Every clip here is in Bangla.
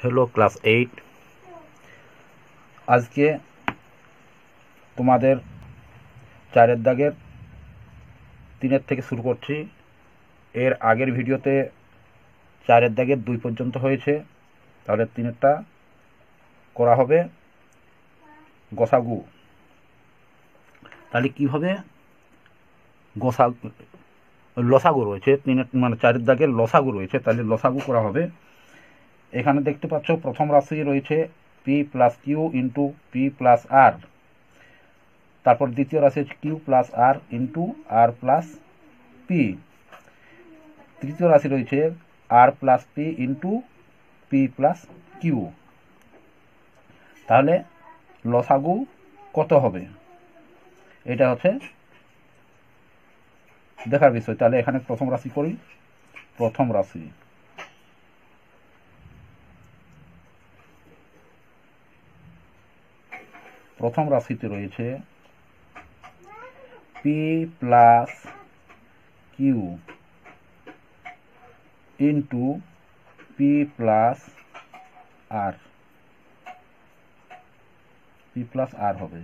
Hello class 8। আজকে তোমাদের 4 দাগের 3 থেকে শুরু করছি। এর আগের ভিডিওতে 4 দাগের 2 পর্যন্ত হয়েছে, তাহলে 3টা করা হবে গসাগু। তাহলে কীভাবে লসাগু রয়েছে, 4 দাগের লসাগু রয়েছে, তাহলে লসাগু করা হবে। এখানে দেখতে পাচ্ছ প্রথম রাশি রয়েছে P plus Q into P plus R, তারপর দ্বিতীয় রাশি হচ্ছে Q plus R into R plus P, তৃতীয় রাশি রয়েছে R plus P into P plus Q. তাহলে লসাগু কত হবে এটা হচ্ছে দেখার বিষয়। তাহলে এখানে প্রথম রাশি করি। প্রথম রাশিতে রয়েছে P plus Q into P plus R, হবে।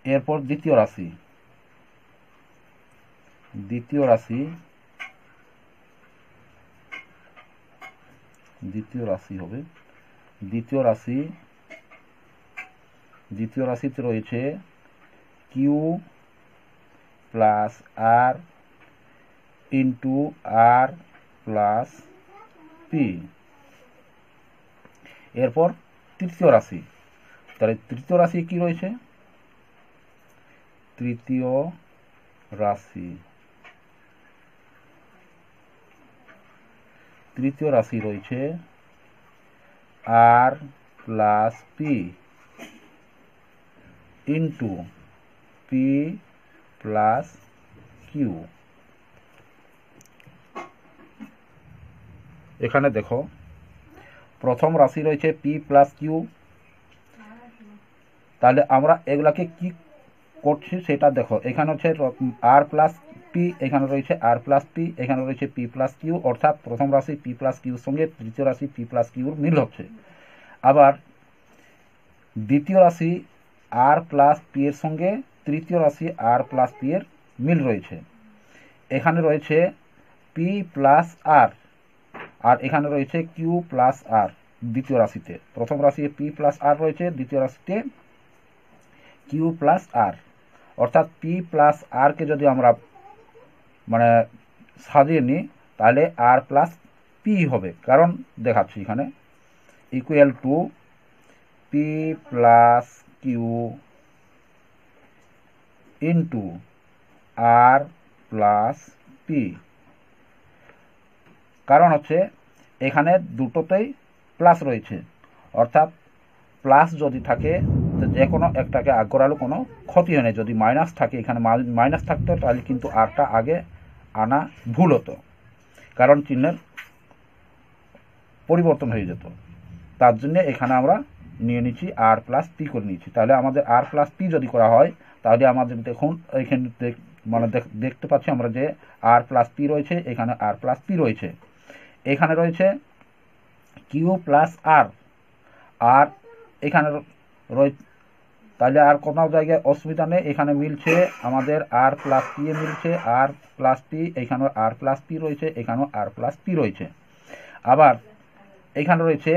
এরপর দ্বিতীয় রাশি হবে। দ্বিতীয় রাশিতে রয়েছে Q plus R into R plus P. এরপর তৃতীয় রাশি, তাহলে তৃতীয় রাশি কি রয়েছে? তৃতীয় রাশি রয়েছে R plus P into P plus Q. এখানে দেখো প্রথম রাশি রয়েছে পি প্লাস কিউ, তাহলে আমরা এগুলাকে কি করছি সেটা দেখো। এখানে হচ্ছে আর প্লাস পি, এখানে রয়েছে আর প্লাস পি, এখানে রয়েছে পি প্লাস কিউ, অর্থাৎ প্রথম রাশি পি প্লাস কিউর সঙ্গে তৃতীয় রাশি পি প্লাস কিউর মিল হচ্ছে। আবার দ্বিতীয় রাশি আর প্লাস পি এর সঙ্গে তৃতীয় রাশি আর প্লাস পি এর মিল রয়েছে। এখানে রয়েছে পি প্লাস আর, আর এখানে রয়েছে কিউ প্লাস আর। দ্বিতীয় রাশিতে প্রথম রাশি পি প্লাস আর রয়েছে, দ্বিতীয় রাশিতে কিউ প্লাস আর, অর্থাৎ পি প্লাস আর কে যদি আমরা সাজিয়ে নিই তাহলে আর প্লাস পি হবে। কারণ দেখাচ্ছি এখানে equal to P plus Q into R plus P. কারণ হচ্ছে এখানে দুটোতেই প্লাস রয়েছে, অর্থাৎ প্লাস যদি থাকে যে কোনো একটাকে আগ করালে কোনো ক্ষতি হয় না। যদি মাইনাস থাকে, এখানে মাইনাস থাকতো তাহলে কিন্তু আরটা আগে আনা ভুল হতো, কারণ চিহ্নের পরিবর্তন হয়ে যেত। তার জন্য এখানে আমরা নিয়ে নিচ্ছি আর প্লাস পি করে নিচ্ছি। তাহলে আমাদের আর প্লাস পি যদি করা হয় তাহলে আমাদের দেখুন এখানে দেখতে পাচ্ছি আমরা যে আর প্লাস পি রয়েছে, এখানে আর প্লাস পি রয়েছে, এখানে রয়েছে কিউ প্লাস আর, আর এখানে রয়েছে। তাহলে আর কোনো জায়গায় অসুবিধা নেই, এখানে মিলছে আমাদের আর প্লাস পি এ মিলছে আর প্লাস পি, এখানেও আর প্লাস পি রয়েছে, এখানেও আর প্লাস পি রয়েছে। আবার এখানে রয়েছে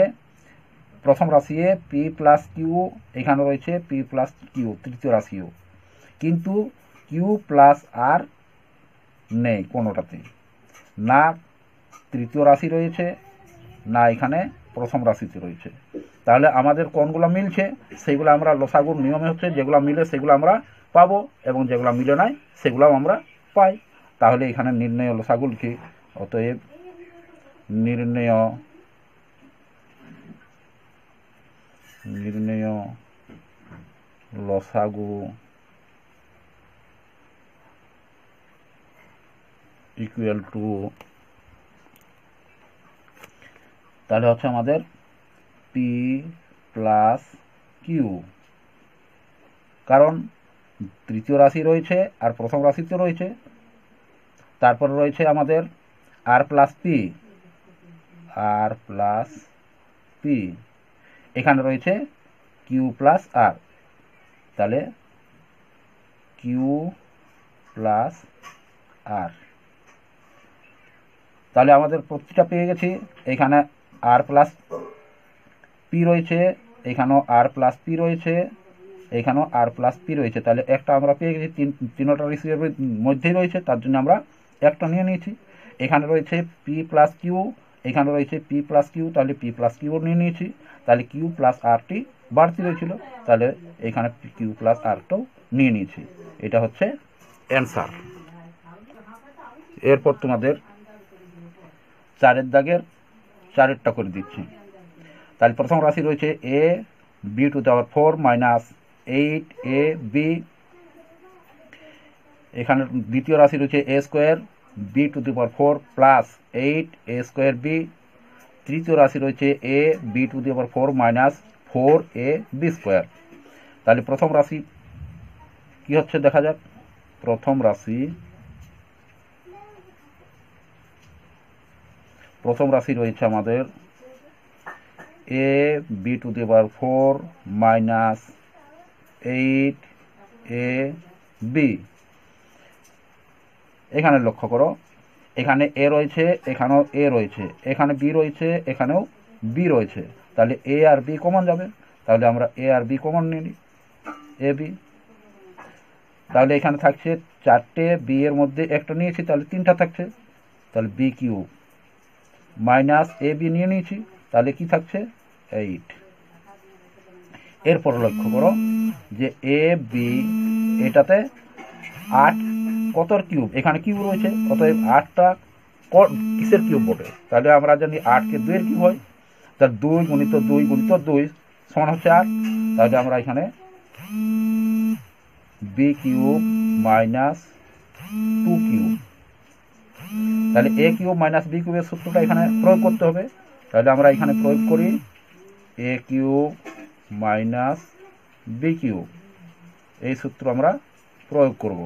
প্রথম রাশি পি প্লাস কিউ, এখানে রয়েছে পি প্লাস কিউ তৃতীয় রাশিও, কিন্তু কিউ প্লাস আর নেই কোনোটাতে, না তৃতীয় রাশি রয়েছে না এখানে প্রথম রাশিতে রয়েছে। তাহলে আমাদের কোনগুলো মিলছে সেগুলো আমরা লসাগুর নিয়মে হচ্ছে যেগুলো মিলে সেগুলো আমরা পাবো, এবং যেগুলো মিলে নাই সেগুলো আমরা পাই। তাহলে এখানে নির্ণয় লসাগু লিখি। অতএব নির্ণয় লসাগু ইকুয়াল টু, তাহলে হচ্ছে আমাদের পি প্লাস কিউ, কারণ তৃতীয় রাশি রয়েছে আর প্রথম রাশিতে রয়েছে। তারপরে রয়েছে আমাদের আর প্লাস পি, আর প্লাস পি, এখানে রয়েছে কিউ প্লাস আর, তাহলে কিউ প্লাস আর। তাহলে আমাদের প্রতিটা পেয়ে গেছি। এখানে আর প্লাস পি রয়েছে, এখানেও আর প্লাস পি রয়েছে, এখানেও আর প্লাস পি রয়েছে। তাহলে একটা আমরা পেয়ে গেছি, তিনটা রেশিওর মধ্যেই রয়েছে, তার জন্য আমরা একটা নিয়ে নিয়েছি। এখানে রয়েছে পি প্লাস কিউ, এখানে রয়েছে পি প্লাস কিউ, তাহলে পি প্লাস কিউ নিয়ে নিয়েছি। তাহলে কিউ প্লাস আরটি বাড়তি রয়েছিল, তাহলে এখানে কিউ প্লাস আরটাও নিয়ে নিয়েছি। এটা হচ্ছে অ্যান্সার। এরপর তোমাদের 4 দাগের 4টা করে দিচ্ছি। তাহলে প্রথম রাশি রয়েছে A B to the power 4 minus 8 A B. এখানে দ্বিতীয় রাশি রয়েছে A square B to the power 4 plus 8 A square B. তৃতীয় রাশি রয়েছে A B to the power 4 minus 4 A B square. তাহলে প্রথম রাশি কি হচ্ছে দেখা যাক। প্রথম রাশি রয়েছে আমাদের A B to the power 4 minus 8 A B. এখানে লক্ষ্য করো, এখানে এ রয়েছে, এখানেও এ রয়েছে, এখানে বি রয়েছে, এখানেও বি রয়েছে। তাহলে এ আর বি কমন যাবে, তাহলে আমরা এ আর বি কমন নিয়ে নিই, এ বি। তাহলে এখানে থাকছে 4টে, বি এর মধ্যে একটা নিয়েছি, তাহলে 3টা থাকছে, তাহলে B Q minus A B নিয়ে নিয়েছি, তাহলে কি থাকছে 8। এরপর লক্ষ্য করো যে এ বি এটাতে 8 কতর কিউব, এখানে কিউব রয়েছে, অতএব 8টা কিসের কিউব বটে। তাহলে আমরা জানি 8কে 2 এর কিউব হয়, তার 2 গুণিত 2 গুণিত 2 সমান হচ্ছে 8। তাহলে আমরা এখানে বি কিউব মাইনাস 2 কিউব, তাহলে এ কিউব মাইনাস বি কিউবের সূত্রটা এখানে প্রয়োগ করতে হবে। তাহলে আমরা এখানে প্রয়োগ করি এ কিউব মাইনাস বি কিউব, এই সূত্র আমরা প্রয়োগ করব।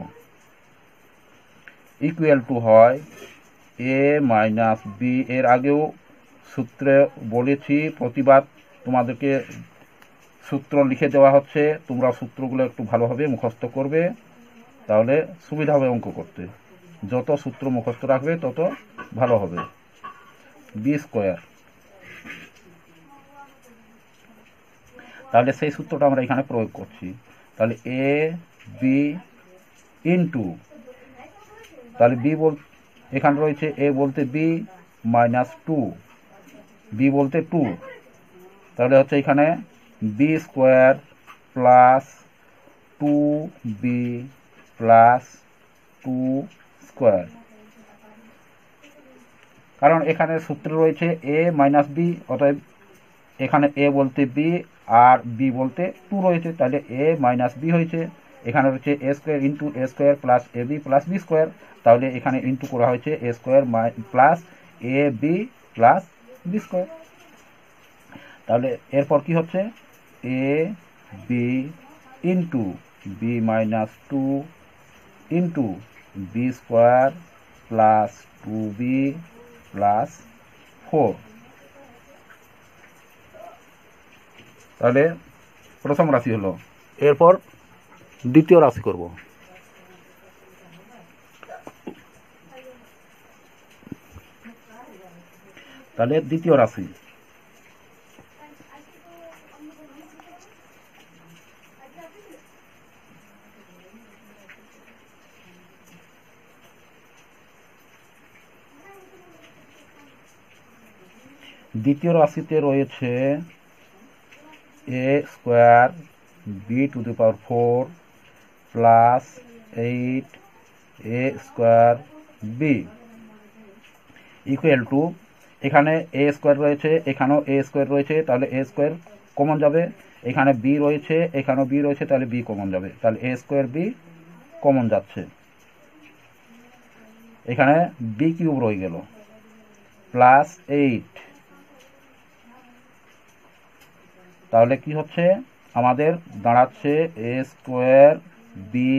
ইকুয়াল টু হয় এ মাইনাস বি। এর আগেও সূত্রে বলেছি, প্রতিবার তোমাদেরকে সূত্র লিখে দেওয়া হচ্ছে, তোমরা সূত্রগুলো একটু ভালোভাবে মুখস্থ করবে, তাহলে সুবিধা হবে অঙ্ক করতে। যত সূত্র মুখস্থ রাখবে তত ভালো হবে। বি স্কোয়ার, তাহলে সেই সূত্রটা আমরা এখানে প্রয়োগ করছি। তাহলে এ বি ইন্টু, তাহলে বি এখানে রয়েছে এ বলতে বি মাইনাস 2, বি বলতে 2, তাহলে হচ্ছে এখানে B square plus 2b plus 2 square. কারণ এখানে সূত্র রয়েছে এ মাইনাস বি, অতএব এখানে এ বলতে বি আর বি বলতে 2 রয়েছে, তাহলে এ মাইনাস বি হয়েছে। এখানে রয়েছে A square into A square plus A B plus B square, তাহলে এখানে ইন্টু করা হয়েছে A square plus A B plus B square. তাহলে এরপর কি হচ্ছে A B into B minus 2 into B square plus 2b plus 4। তাহলে প্রথম রাশি হলো। এরপর দ্বিতীয় রাশি করব। তাহলে দ্বিতীয় রাশি দ্বিতীয় রাশিতে রয়েছে A square B to the power 4 plus 8 A square B equal to, এখানে এ স্কোয়ার রয়েছে, এখানেও এ স্কোয়ার রয়েছে, তাহলে এ স্কোয়ার কমন যাবে। এখানে বি রয়েছে, এখানেও বি রয়েছে, তাহলে বি কমন যাবে, তাহলে এ স্কোয়ার বি কমন যাচ্ছে। এখানে বি কিউব রয়ে গেল প্লাস 8, তাহলে কি হচ্ছে আমাদের দাঁড়াচ্ছে A square B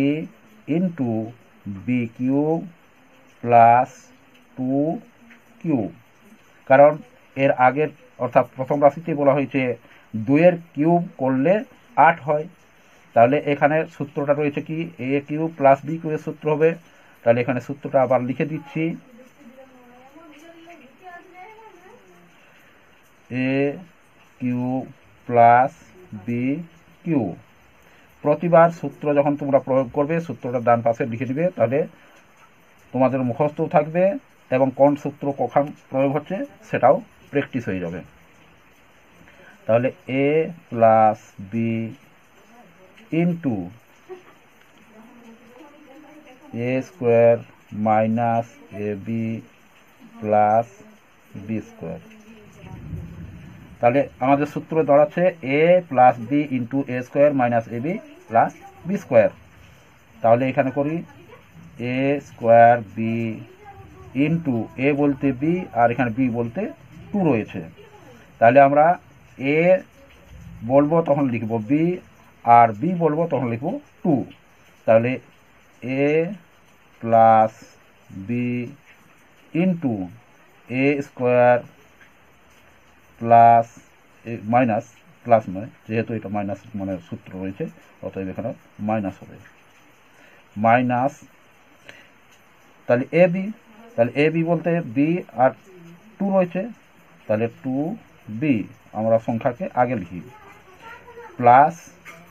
into B cube plus 2 cube. কারণ এর আগের অর্থাৎ প্রথম রাশিতে বলা হয়েছে 2 কিউব করলে 8 হয়। তাহলে এখানে সূত্রটা রয়েছে কি এ কিউব প্লাস বি কিউবের সূত্র হবে। তাহলে এখানে সূত্রটা আবার লিখে দিচ্ছি, এ কিউব প্লাস বি কিউব। প্রতিবার সূত্র যখন তোমরা প্রয়োগ করবে সূত্রটা ডান পাশে লিখে দিবে, তাহলে তোমাদের মুখস্থও থাকবে এবং কোন সূত্র কখন প্রয়োগ হচ্ছে সেটাও প্র্যাকটিস হয়ে যাবে। তাহলে A plus B into A square minus A B plus B square. তাহলে আমাদের সূত্র দাঁড়াচ্ছে এ plus B into A square minus A B plus B square. তাহলে এখানে করি এ স্কোয়ার বি ইন্টু এ বলতে বি আর এখানে বি বলতে 2 রয়েছে। তাহলে আমরা এ বলবো তখন লিখব বি, আর বি বলবো তখন লিখব 2। তাহলে A plus B into A square plus minus, plus নয় যেহেতু এটা মাইনাস মানে সূত্র রয়েছে অতএব এখানে মাইনাস হবে, মাইনাস। তাহলে এ বি, তাহলে এ বি বলতে বি আর 2 রয়েছে, তাহলে 2b আমরা সংখ্যাকে আগে লিখি, প্লাস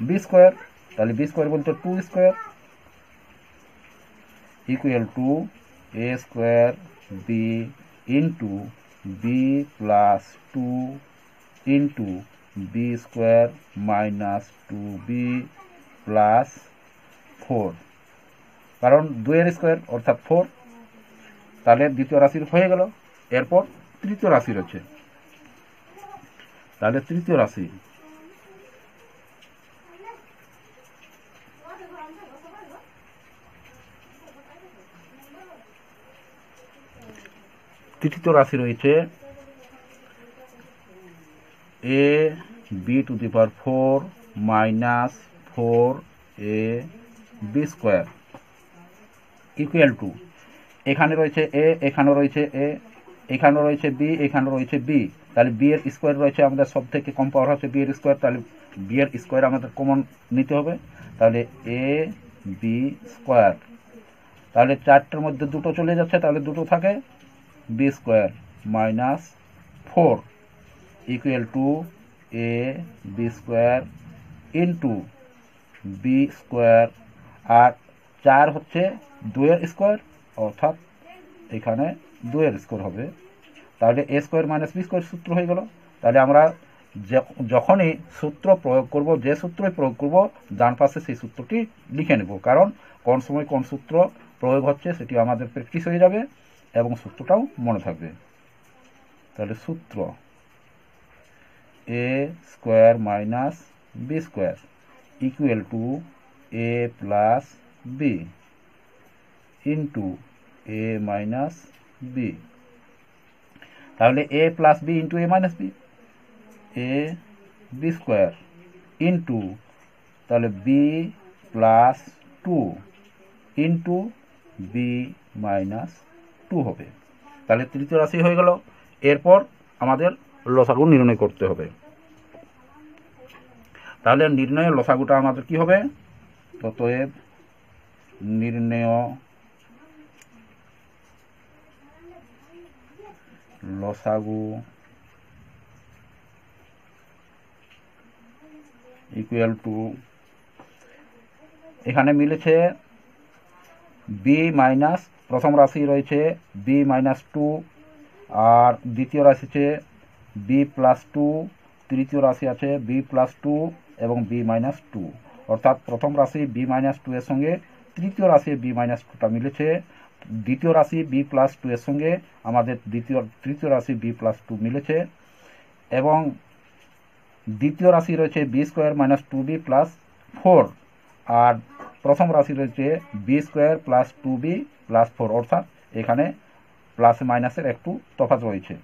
বি স্কোয়ার। তাহলে বি স্কোয়ার বলতে 2 square equal to A square B into B plus 2 into B square minus 2b plus 4, কারণ 2 স্কোয়ার অর্থাৎ 4। তাহলে দ্বিতীয় রাশির হয়ে গেল। এরপর তৃতীয় রাশি রয়েছে। তাহলে তৃতীয় রাশি রয়েছে A B to the power 4 minus 4 A B square equal to, এখানে রয়েছে এ, এখানে রয়েছে এ, এখানে রয়েছে বি, এখানে রয়েছে বি। তাহলে বি এর স্কোয়ার রয়েছে, আমাদের সব থেকে কম পাওয়ার হচ্ছে বি এর স্কোয়ার, তাহলে বি এর স্কোয়ার আমাদের কমন নিতে হবে। তাহলে এ বি স্কোয়ার, তাহলে 4টার মধ্যে 2টো চলে যাচ্ছে, তাহলে 2টো থাকে, B square minus 4 equal to A B square into B square, আর 4 হচ্ছে 2 এর স্কোয়ার অর্থাৎ এখানে 2 এর স্কোয়ার হবে। তাহলে A square minus B square সূত্র হয়ে গেল। তাহলে আমরা যখনই সূত্র প্রয়োগ করব, যে সূত্রই প্রয়োগ করব ডান পাশে সেই সূত্রটি লিখে নেব, কারণ কোন সময় কোন সূত্র প্রয়োগ হচ্ছে সেটি আমাদের প্র্যাকটিস হয়ে যাবে এবং সূত্রটাও মনে থাকবে। তাহলে সূত্র A square minus B square equal to A plus B into A minus B. তাহলে A plus B into A minus B, A B square into তাহলে B plus 2 into B minus 2 হবে। তাহলে তৃতীয় রাশি হয়ে গেল। এরপর আমাদের লসাগু নির্ণয় করতে হবে। তাহলে নির্ণয়ের লসাগুটা আমাদের কি হবে, অতএব নির্ণয় লসাগু ইকুয়াল টু, এখানে মিলেছে বি মাইনাস, প্রথম রাশি রয়েছে বি মাইনাস 2, আর দ্বিতীয় রাশি আছে বি প্লাস 2, তৃতীয় রাশি আছে বি প্লাস 2 এবং বি মাইনাস 2, অর্থাৎ প্রথম রাশি বি মাইনাস 2 এর সঙ্গে তৃতীয় রাশি বি মাইনাস 2টা মিলেছে, দ্বিতীয় রাশি বি প্লাস 2 এর সঙ্গে আমাদের তৃতীয় রাশি বি প্লাস 2 মিলেছে, এবং দ্বিতীয় রাশি রয়েছে B square minus 2b plus 4, আর প্রথম রাশি রয়েছে B square plus 2b plus 4, অর্থাৎ এখানে প্লাস মাইনাসের একটু তফাৎ রয়েছে।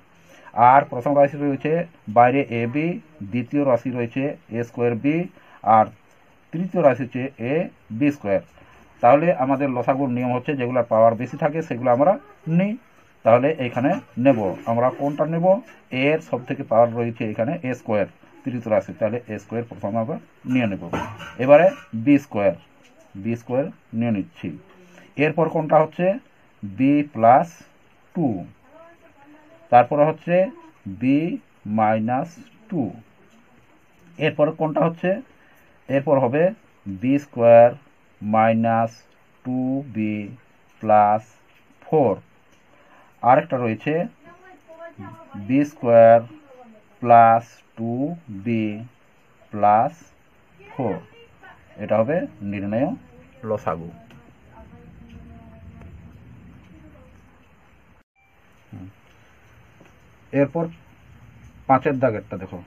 আর প্রথম রাশি রয়েছে বাইরে এ বি, দ্বিতীয় রাশি রয়েছে এ স্কোয়ার বি, আর তৃতীয় রাশি হচ্ছে এ বি স্কোয়ার। তাহলে আমাদের লসাগুর নিয়ম হচ্ছে যেগুলোর পাওয়ার বেশি থাকে সেগুলো আমরা নিই। তাহলে এখানে নেব আমরা কোনটা নেব, এর সব থেকে পাওয়ার রয়েছে এখানে এ স্কোয়ার তৃতীয় রাশি, তাহলে এ স্কোয়ার প্রথমে আমরা নিয়ে নেব। এবারে বি স্কোয়ার নিয়ে নিচ্ছি। এরপর কোনটা হচ্ছে বি প্লাস 2, তারপরে হচ্ছে বি মাইনাস 2, এরপর কোনটা হচ্ছে, এরপর হবে B square minus 2b plus 4, আরেকটা রয়েছে B square plus 2b plus 4, এটা হবে নির্ণয় লসাগু। এরপর 5-এর দাগেরটা দেখো,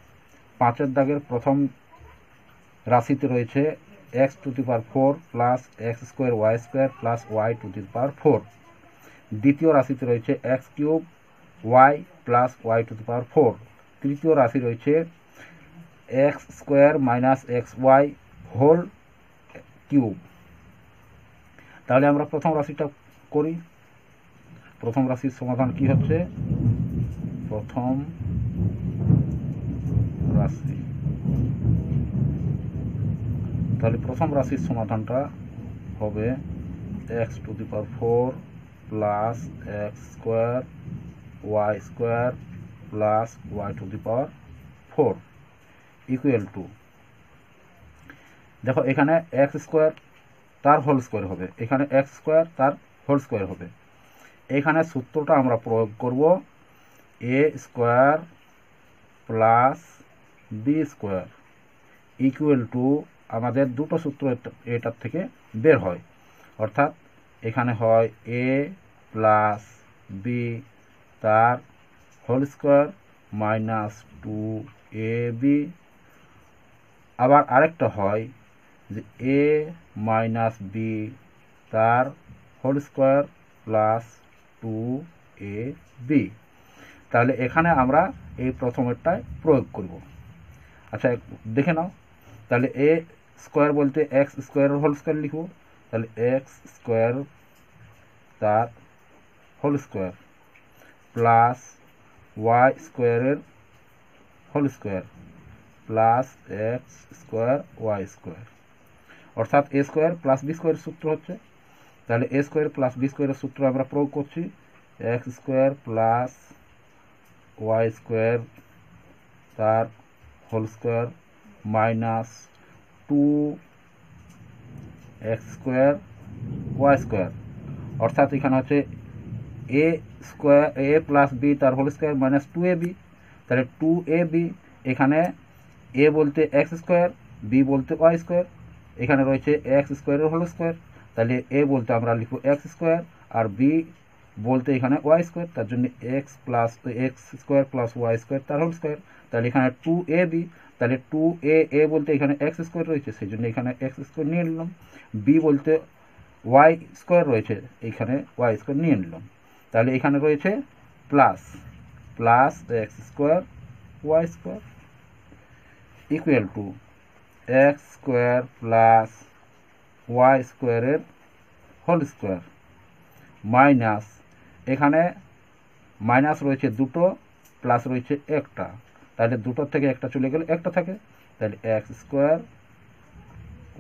5-এর দাগের প্রথম রাশিতে রয়েছে x to the power 4 plus X square Y square plus Y to the power 4। দ্বিতীয় রাশিতে রয়েছে X cube Y plus Y to the power 4। তৃতীয় রাশি রয়েছে X square minus X Y whole cube. তাহলে আমরা প্রথম রাশিটা করি। প্রথম রাশির সমাধান কি হচ্ছে, প্রথম রাশি, তাহলে প্রথম রাশির সমাধানটা হবে X to the power 4 plus X square plus Y to the power 4 equal to, দেখো এখানে এক্স স্কোয়ার তার হোল স্কোয়ার হবে, এখানে এক্স স্কোয়ার তার হোল স্কোয়ার হবে। এখানে সূত্রটা আমরা প্রয়োগ করব A square plus B square equal to, আমাদের দুটো সূত্র এটার থেকে বের হয়, অর্থাৎ এখানে হয় এ প্লাস বি তার হোল স্কোয়ার মাইনাস 2ab, আবার আরেকটা হয় যে এ মাইনাস বি তার হোল স্কোয়ার প্লাস 2ab। তাহলে এখানে আমরা এই প্রথমেরটায় প্রয়োগ করব। আচ্ছা দেখে নাও, তাহলে এ স্কোয়ার বলতে এক্স স্কোয়ারের হোল স্কোয়ার লিখব, তাহলে এক্স স্কোয়ার তার হোল স্কোয়ার প্লাস ওয়াই স্কোয়ারের whole square plus X square Y square, অর্থাৎ এ স্কোয়ার প্লাস বি স্কোয়ারের সূত্র হচ্ছে। তাহলে এ স্কোয়ার প্লাস বি স্কোয়ারের সূত্র আমরা প্রয়োগ করছি, X square plus Y square তার whole square minus 2x square Y square, অর্থাৎ এখানে হচ্ছে A square A plus B তার হোল স্কোয়ার মাইনাস 2ab, তাহলে 2ab, এখানে এ বলতে এক্স স্কোয়ার, বি বলতে ওয়াই স্কোয়ার, এখানে রয়েছে এক্স স্কোয়ারের হোল স্কোয়ার, তাহলে এ বলতে আমরা লিখব এক্স স্কোয়ার আর বি বলতে এখানে ওয়াই স্কোয়ার, তার জন্য X square plus Y square তার হোল স্কোয়ার, তাহলে এখানে 2ab, তাহলে 2a বলতে এখানে এক্স স্কোয়ার রয়েছে সেই জন্য এখানে এক্স স্কোয়ার নিয়ে নিলাম, বি বলতে ওয়াই স্কোয়ার রয়েছে এখানে ওয়াই স্কোয়ার নিয়ে নিলাম, তাহলে এখানে রয়েছে plus X square Y square equal to X square plus Y স্কোয়ারের হোল স্কোয়ার মাইনাস, এখানে মাইনাস রয়েছে দুটো প্লাস রয়েছে একটা, তাহলে দুটোর থেকে একটা চলে গেলে একটা থাকে, তাহলে X square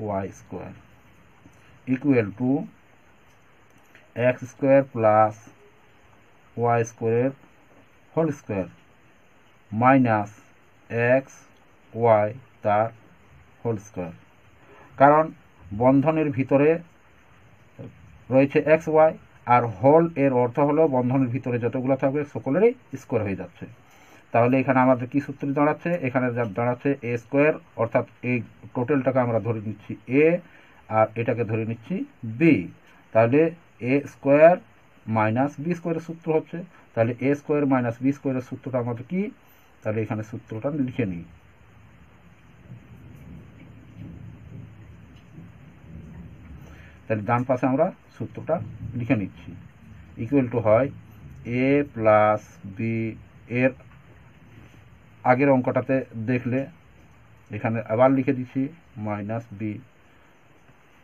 Y square equal to X square plus Y স্কোয়ারের whole square minus X Y তার হোল স্কোয়ার, কারণ বন্ধনের ভিতরে রয়েছে এক্স ওয়াই আর হোল এর অর্থ হলো বন্ধনের ভিতরে যতগুলো থাকবে সকলেরই স্কোয়ার হয়ে যাচ্ছে। তাহলে এখানে আমাদের কি সূত্র দাঁড়াচ্ছে, এখানে দাঁড়াচ্ছে এ স্কোয়ার, অর্থাৎ এই টোটালটাকে আমরা ধরে নিচ্ছি এ আর এটাকে ধরে নিচ্ছি বি, তাহলে এ স্কোয়ার মাইনাস বি স্কোয়ারের সূত্র হচ্ছে, তাহলে এ স্কোয়ার মাইনাস বি স্কোয়ারের সূত্রটা আমাদের কি, তাহলে এখানে সূত্রটা লিখে নিই, তাহলে ডান পাশে আমরা সূত্রটা লিখে নিচ্ছি, ইকুয়াল টু হয় এ প্লাস বি, এর আগের অঙ্কটাতে দেখলে এখানে আবার লিখে দিচ্ছি মাইনাস বি।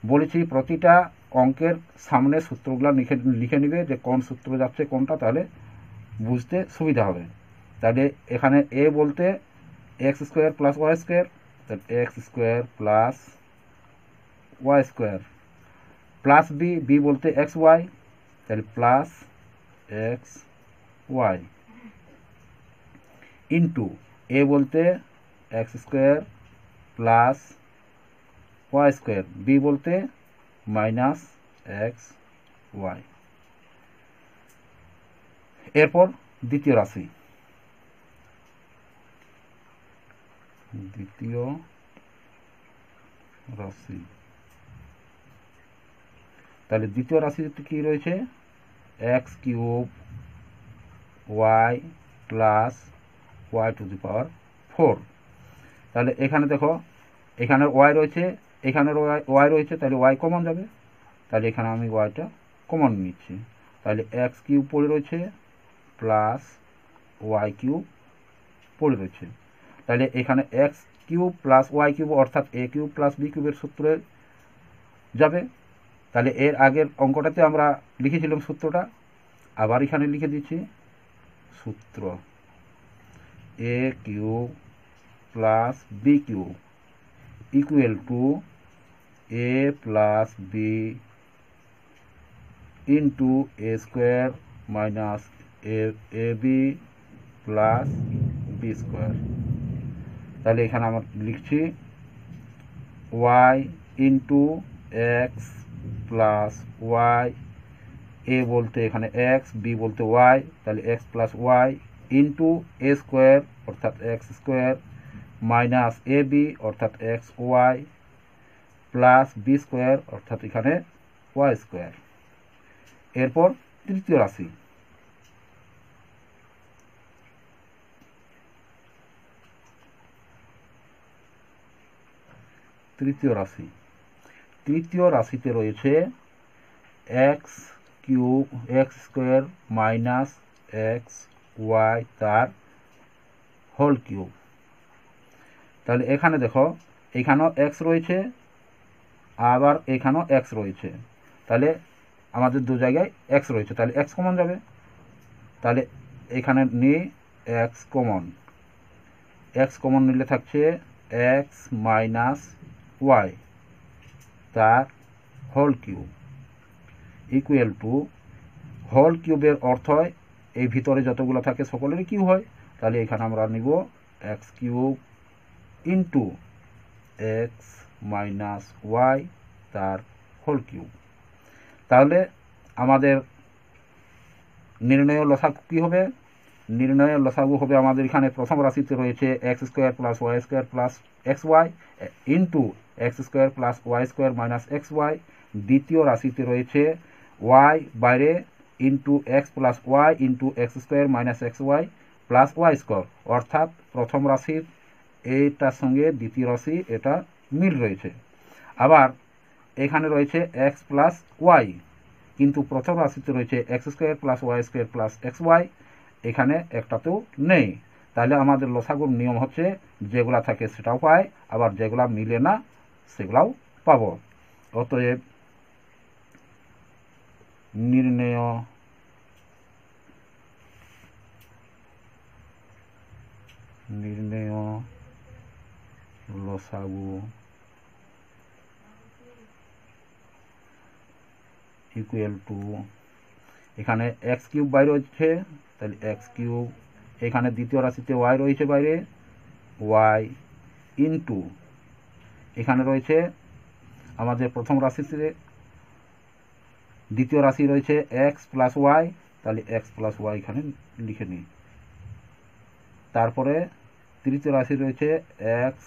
বলেছি প্রতিটা অঙ্কের সামনে সূত্রগুলো লিখে নিবে যে কোন সূত্র যাচ্ছে কোনটা, তাহলে বুঝতে সুবিধা হবে। তাহলে এখানে এ বলতে X square plus Y square, তাহলে X square plus Y square, plus B, B বলতে এক্স ওয়াই, তাহলে plus X Y, into A বলতে X square plus Y square, B বলতে মাইনাস এক্স ওয়াই। এরপর দ্বিতীয় রাশি, তাহলে দ্বিতীয় রাশিতে কি রয়েছে, X cube Y plus Y to the power 4। তাহলে এখানে দেখো, এখানে ওয়াই রয়েছে, এখানের ওয়াই রয়েছে, তাহলে ওয়াই কমন যাবে, তাহলে এখানে আমি ওয়াইটা কমন নিচ্ছি, তাহলে এক্স কিউব পড়ে রয়েছে প্লাস ওয়াই কিউব পড়ে রয়েছে। তাহলে এখানে X cube plus Y cube অর্থাৎ এ কিউব প্লাস বি কিউবের সূত্রে যাবে। তাহলে এর আগের অঙ্কটাতে আমরা লিখেছিলাম সূত্রটা, আবার এখানে লিখে দিচ্ছি সূত্র, A cube plus B cube equal to A plus B into A square minus A B plus B square. তাহলে এখানে আমরা লিখছি Y into X plus Y, A বলতে এখানে এক্স, বি বলতে ওয়াই, তাহলে X plus Y into A square অর্থাৎ X square minus A B অর্থাৎ X Y plus B square অর্থাৎ এখানে ওয়াই স্কোয়ার। এরপর তৃতীয় রাশি, তৃতীয় রাশিতে রয়েছে X cube X square minus X Y তার হোল কিউব। তাহলে এখানে দেখো, এখানেও এক্স রয়েছে, আবার এখানেও এক্স রয়েছে, তাহলে আমাদের দু জায়গায় এক্স রয়েছে, তাহলে এক্স কমন যাবে, তাহলে এখানে নিয়ে এক্স কমন নিলে থাকছে এক্স মাইনাস ওয়াই তার whole cube equal to, whole কিউবের অর্থ হয় এই ভিতরে যতগুলো থাকে সকলেরই কিউব হয়, তাহলে এখানে আমরা নিব X cube into X minus Y তার হোল কিউব। তাহলে আমাদের নির্ণয় লসাগু কী হবে, নির্ণয়ের লসাগু হবে আমাদের এখানে প্রথম রাশিতে রয়েছে X square plus Y square plus X Y into X square plus Y square minus X Y, দ্বিতীয় রাশিতে রয়েছে ওয়াই বাইরে into X plus Y into X square minus X Y plus Y square, অর্থাৎ প্রথম রাশির এইটার সঙ্গে দ্বিতীয় রাশি এটা মিল রয়েছে। আবার এখানে রয়েছে এক্স প্লাস ওয়াই, কিন্তু প্রথম রাশিতে রয়েছে X square plus Y square plus X Y, এখানে একটাতেও নেই। তাহলে আমাদের লসাগুর নিয়ম হচ্ছে যেগুলা থাকে সেটাও পায়, আবার যেগুলা মিলে না সেগুলাও পাব। অতএব নির্ণয় লসাগু ইকুয়াল টু, এখানে এক্স কিউব বাইরে রয়েছে, তাহলে এক্স কিউব, এখানে দ্বিতীয় রাশিতে ওয়াই রয়েছে বাইরে, ওয়াই ইন্টু এখানে রয়েছে আমাদের প্রথম রাশিতে দ্বিতীয় রাশি রয়েছে এক্স প্লাস ওয়াই, তাহলে এক্স প্লাস ওয়াই এখানে লিখে নিই। তারপরে তৃতীয় রাশি রয়েছে এক্স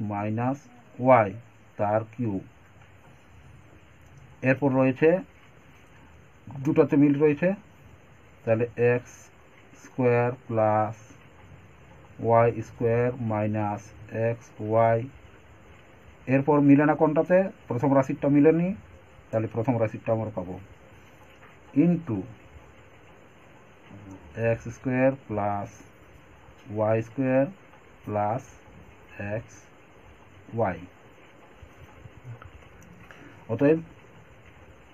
মাইনাস ওয়াই তার কিউব। এরপর রয়েছে দুটোতে মিল রয়েছে, তাহলে X square plus Y square minus X Y. এরপর মিলে না কোনটাতে, প্রথম রাশিটা মিলেনি, তাহলে প্রথম রাশিটা আমরা পাবো into X square plus Y square plus X Y. অতএব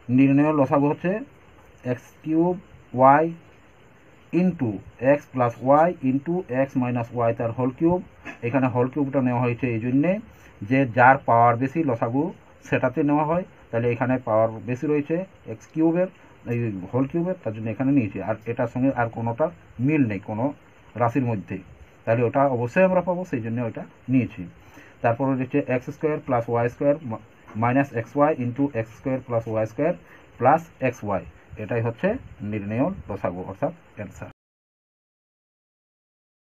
নির্ণয় লসাগু হচ্ছে X cube Y into X plus Y into X minus Y তার হোল কিউব। এখানে হোল কিউবটা নেওয়া হয়েছে এই জন্যে যে যার পাওয়ার বেশি লসাগু সেটাতে নেওয়া হয়, তাহলে এখানে পাওয়ার বেশি রয়েছে এক্স কিউবের, এই হোল কিউবের, তার জন্য এখানে নিয়েছি। আর এটার সঙ্গে আর কোনোটা মিল নেই কোনো রাশির মধ্যেই, তাহলে ওটা অবশ্যই আমরা পাবো, সেই জন্য ওটা নিয়েছি। তারপরে রয়েছে X square plus Y square minus X Y into X square plus Y square plus X Y, এটাই হচ্ছে নির্ণেয় লসাগু অর্থাৎ অ্যান্সার।